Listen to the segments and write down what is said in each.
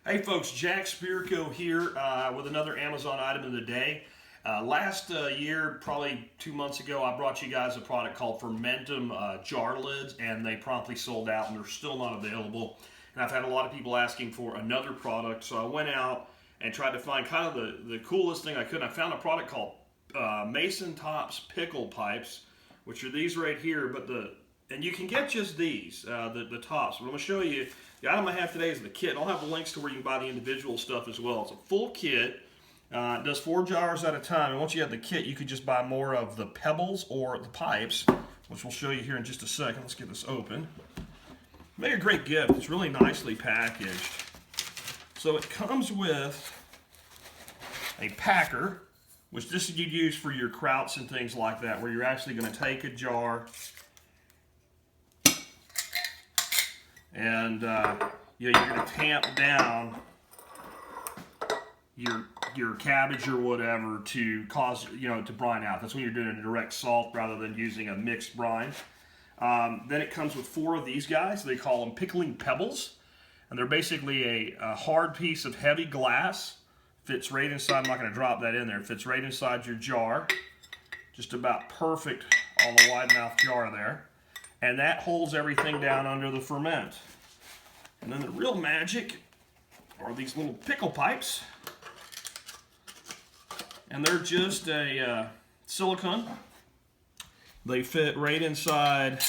Hey folks, Jack Spirko here with another Amazon item of the day. Last year, probably 2 months ago, I brought you guys a product called Fermented jar lids, and they promptly sold out and they're still not available. And I've had a lot of people asking for another product, so I went out and tried to find kind of the coolest thing I could. I found a product called Masontops Pickle Pipes, which are these right here, and you can get just these, the tops. But I'm going to show you, the item I have today is the kit. I'll have the links to where you can buy the individual stuff as well. It's a full kit. It does 4 jars at a time, and once you have the kit, you could just buy more of the pebbles or the pipes, which we'll show you here in just a second. Let's get this open. Make a great gift. It's really nicely packaged. So it comes with a packer, which this you'd use for your krauts and things like that, where you're actually going to take a jar and you're going to tamp down your cabbage or whatever to cause to brine out. That's when you're doing a direct salt rather than using a mixed brine. Then it comes with 4 of these guys. They call them Pickling Pebbles, and they're basically a hard piece of heavy glass. Fits right inside. I'm not going to drop that in there. It fits right inside your jar, just about perfect on the wide mouth jar there. And that holds everything down under the ferment. And then the real magic are these little pickle pipes. And they're just a silicone. They fit right inside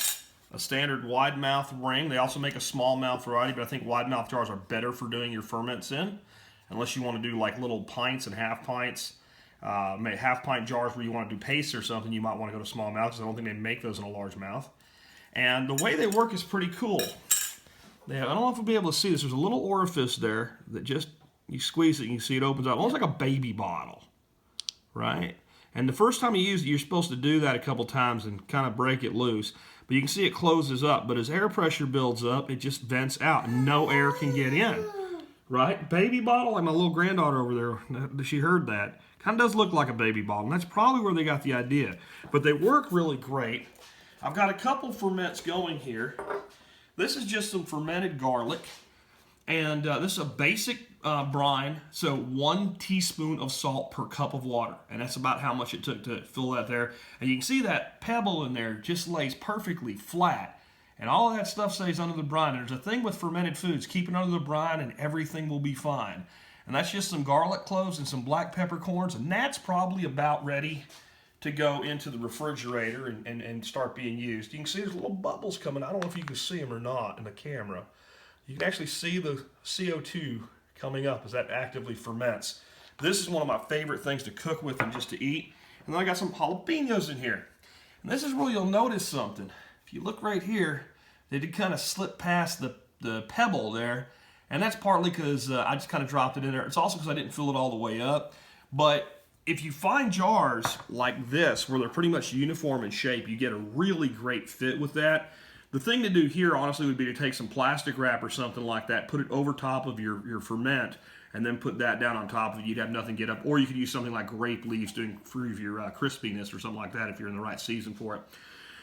a standard wide mouth ring. They also make a small mouth variety, but I think wide mouth jars are better for doing your ferments in, unless you want to do like little pints and half pints. Maybe half pint jars where you want to do paste or something, you might want to go to small mouth, because I don't think they make those in a large mouth. And the way they work is pretty cool. I don't know if you'll be able to see this. There's a little orifice there that just, you squeeze it and you see it opens up, almost like a baby bottle, right? And the first time you use it, you're supposed to do that a couple times and kind of break it loose. But you can see it closes up. But as air pressure builds up, it just vents out and no air can get in, right? Baby bottle, like my little granddaughter over there, she heard that. Kind of does look like a baby bottle, and that's probably where they got the idea. But they work really great. I've got a couple ferments going here. This is just some fermented garlic, and this is a basic brine, so 1 teaspoon of salt per cup of water, and that's about how much it took to fill that there. And you can see that pebble in there just lays perfectly flat, and all of that stuff stays under the brine. And there's a thing with fermented foods, keep it under the brine and everything will be fine. And that's just some garlic cloves and some black peppercorns, and that's probably about ready to go into the refrigerator and start being used. You can see there's little bubbles coming. I don't know if you can see them or not in the camera. You can actually see the CO2 coming up as that actively ferments. This is one of my favorite things to cook with and just to eat. And then I got some jalapenos in here. And this is where you'll notice something. If you look right here, they did kind of slip past the pebble there. And that's partly because I just kind of dropped it in there. It's also because I didn't fill it all the way up. But if you find jars like this, where they're pretty much uniform in shape, you get a really great fit with that. The thing to do here, honestly, would be to take some plastic wrap or something like that, put it over top of your ferment, and then put that down on top of it. You'd have nothing get up. Or you could use something like grape leaves to improve your crispiness or something like that if you're in the right season for it.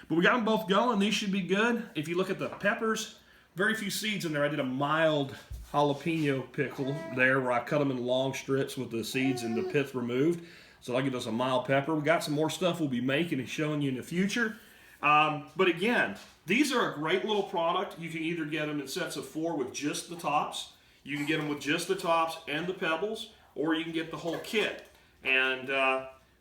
But we got them both going. These should be good. If you look at the peppers, very few seeds in there. I did a mild jalapeno pickle there where I cut them in long strips with the seeds and the pith removed. So I'll give us a mild pepper. We got some more stuff we'll be making and showing you in the future. But again, these are a great little product. You can either get them in sets of 4 with just the tops. You can get them with just the tops and the pebbles, or you can get the whole kit. And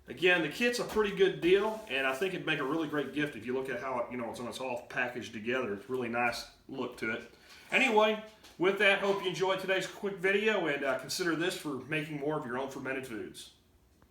again, the kit's a pretty good deal, and I think it'd make a really great gift if you look at how it's all packaged together. It's a really nice look to it. Anyway, with that, hope you enjoyed today's quick video, and consider this for making more of your own fermented foods.